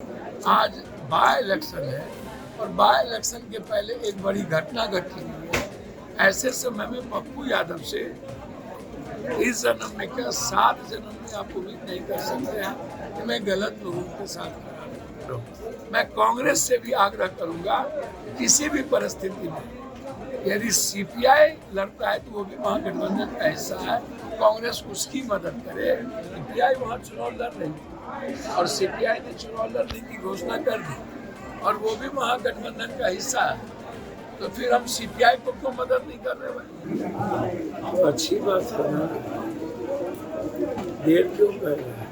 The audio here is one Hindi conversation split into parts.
आज बाय इलेक्शन है और बाय इलेक्शन के पहले एक बड़ी घटना घटी हुई है। ऐसे समय में पप्पू यादव से इस जन्म में क्या 7 जन्म में आप उम्मीद नहीं कर सकते हैं कि मैं गलत लोगों के साथ खड़ा रहूं। मैं कांग्रेस से भी आग्रह करूंगा, किसी भी परिस्थिति में यदि सीपीआई लड़ता है तो वो भी महागठबंधन का हिस्सा है, कांग्रेस उसकी मदद करे। सीपीआई वहाँ चुनाव लड़ रही थी और सीपीआई ने चुनाव लड़ने की घोषणा कर दी और वो भी महागठबंधन का हिस्सा है, तो फिर हम सीपीआई को क्यों मदद नहीं कर रहे भाई? तो अच्छी बात है ना, देर क्यों कर रहे हैं?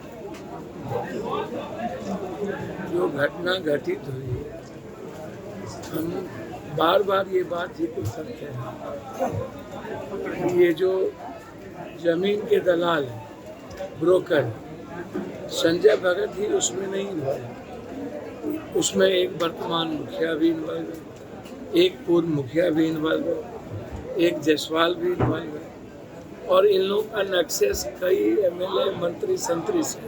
जो घटना घटित हुई, हम बार बार ये बात ही तो करते हैं, ये जो जमीन के दलाल ब्रोकर संजय भगत ही उसमें नहीं इन्वॉल्व, उसमें एक वर्तमान मुखिया भी इन्वॉल्व है, एक पूर्व मुखिया भी इन्वॉल्व है, एक जायसवाल भी इन्वॉल्व है और इन लोगों का नक्सेस कई एमएलए मंत्री संतरी से।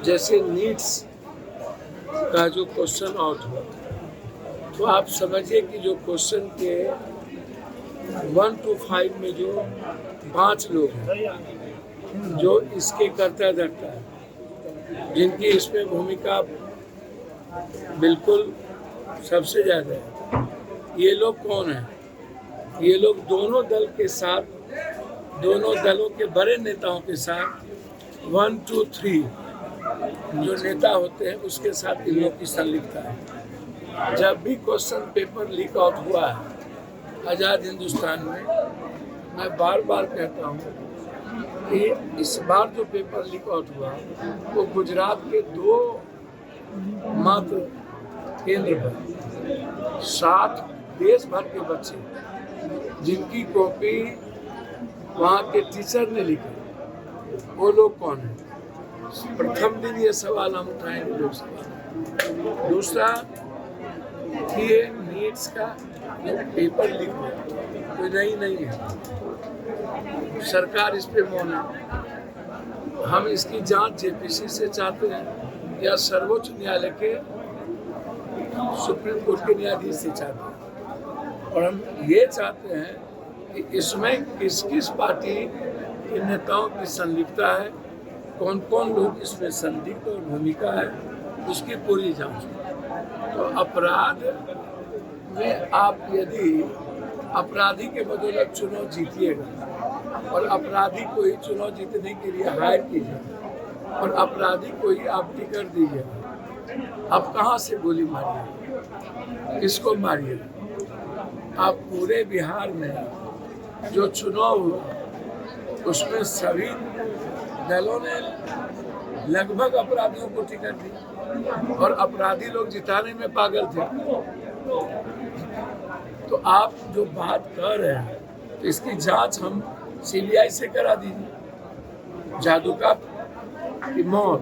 जैसे नीट्स का जो क्वेश्चन आउट हुआ, तो आप समझिए कि जो क्वेश्चन के 1 to 5 में जो 5 लोग हैं जो इसके कर्ता धर्ता है, जिनकी इसमें भूमिका बिल्कुल सबसे ज़्यादा है, ये लोग कौन हैं? ये लोग दोनों दल के साथ, दोनों दलों के बड़े नेताओं के साथ 1, 2, 3 जो नेता होते हैं उसके साथ इन लोगों की संलिप्तता है। जब भी क्वेश्चन पेपर लीक आउट हुआ है आज़ाद हिंदुस्तान में, मैं बार बार कहता हूँ कि इस बार जो पेपर लीक आउट हुआ वो गुजरात के 2 मात्र केंद्र पर 7 देश भर के बच्चे जिनकी कॉपी वहाँ के टीचर ने लिखी, वो लोग कौन है? प्रथम दिन ये सवाल हम उठाएंगे लोकसभा में। दूसरा, ये नीट्स का पेपर लीक हुआ कोई नहीं है, सरकार इस पे मौन है। हम इसकी जांच जेपीसी से चाहते हैं या सर्वोच्च न्यायालय के सुप्रीम कोर्ट के न्यायाधीश से चाहते हैं, और हम ये चाहते हैं कि इसमें किस किस पार्टी के नेताओं की संलिप्तता है, कौन कौन लोग इसमें संदिग्ध और भूमिका है, उसकी पूरी जांच। तो अपराध में आप यदि अपराधी के बदौलत चुनाव जीतिएगा और अपराधी को ही चुनाव जीतने के लिए हायर कीजिए और अपराधी को ही आप टिकट दीजिएगा, आप कहाँ से गोली मारिए, किसको मारिए? आप पूरे बिहार में जो चुनाव हुआ उसमें सभी दलों ने लगभग अपराधियों को टिकट दी और अपराधी लोग जिताने में पागल थे। तो आप जो बात कर रहे हैं तो इसकी जांच हम सीबीआई से करा दीजिए। जादूका की मौत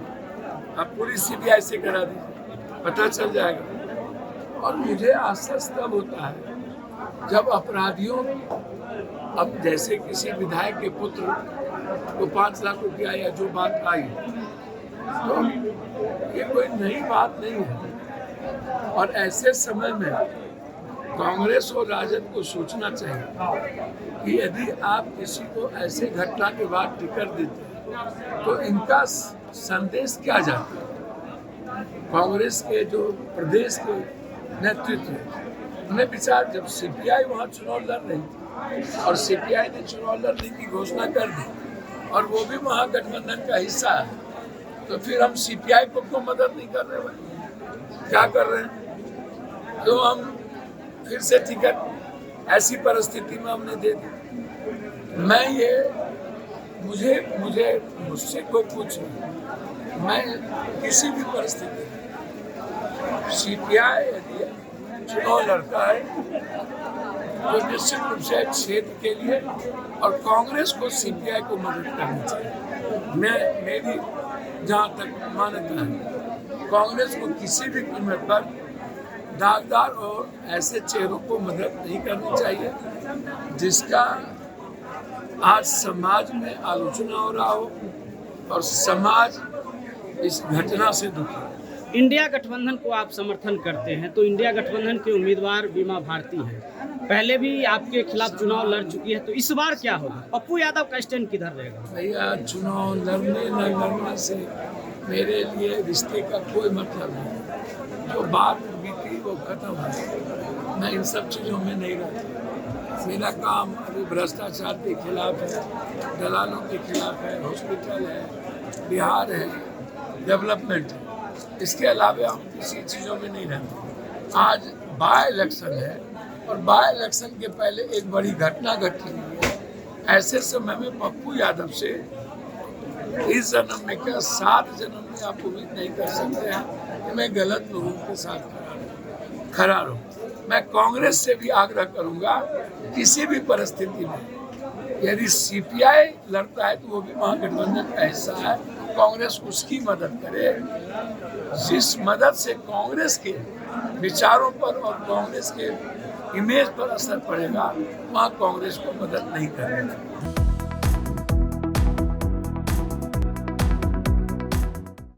आप पूरी सीबीआई से करा दीजिए, पता चल जाएगा। और मुझे आश्चर्य तब होता है जब अपराधियों, अब जैसे किसी विधायक के पुत्र को 5 लाख रुपया या जो बात आई, तो ये कोई नई बात नहीं है। और ऐसे समय में कांग्रेस और राजद को सोचना चाहिए कि यदि आप किसी को ऐसे घटना के बाद टिकट देते हैं तो इनका संदेश क्या जाता है? कांग्रेस के जो प्रदेश के नेतृत्व उन्हें विचार, जब सीपीआई वहाँ चुनाव लड़ रही थी और सीपीआई ने चुनाव लड़ने की घोषणा कर दी और वो भी महागठबंधन का हिस्सा है, तो फिर हम सीपीआई को क्यों मदद नहीं कर रहे भाई? क्या कर रहे हैं? तो हम फिर से टिकट ऐसी परिस्थिति में हमने दे दी। मैं ये मुझसे कोई पूछ नहीं, मैं किसी भी परिस्थिति में सीपीआई यदि चुनाव लड़ता है तो निश्चित रूप से क्षेत्र के लिए और कांग्रेस को सीपीआई को मदद करनी चाहिए। मेरी जहाँ तक मान्यता है, कांग्रेस को किसी भी कीमत पर दागदार और ऐसे चेहरों को मदद नहीं करनी चाहिए जिसका आज समाज में आलोचना हो रहा हो और समाज इस घटना से दुखी है। इंडिया गठबंधन को आप समर्थन करते हैं, तो इंडिया गठबंधन के उम्मीदवार बीमा भारती हैं, पहले भी आपके खिलाफ चुनाव लड़ चुकी है, तो इस बार क्या होगा? पप्पू यादव का स्टैंड किधर रहेगा? भैया, चुनाव लड़ने न लड़ने से मेरे लिए रिश्ते का कोई मतलब नहीं। जो बात बीती वो खत्म है। मैं इन सब चीज़ों में नहीं रहता। मेरा काम अभी भ्रष्टाचार के खिलाफ है, दलालों के खिलाफ है, हॉस्पिटल है, बिहार है, डेवलपमेंट है। इसके अलावा हम किसी चीज़ों में नहीं रहते। आज बाय इलेक्शन है और बाय इलेक्शन के पहले एक बड़ी घटना घटी हुई है। ऐसे समय में पप्पू यादव से इस जन्म में क्या 7 जन्म में आप उम्मीद नहीं कर सकते हैं कि मैं गलत लोगों के साथ खड़ा रहूं। मैं कांग्रेस से भी आग्रह करूंगा, किसी भी परिस्थिति में यदि सीपीआई लड़ता है तो वो भी महागठबंधन का हिस्सा है, कांग्रेस उसकी मदद करे। जिस मदद से कांग्रेस के विचारों पर और कांग्रेस के इमेज पर असर पड़ेगा, वहाँ कांग्रेस को मदद नहीं करेगा।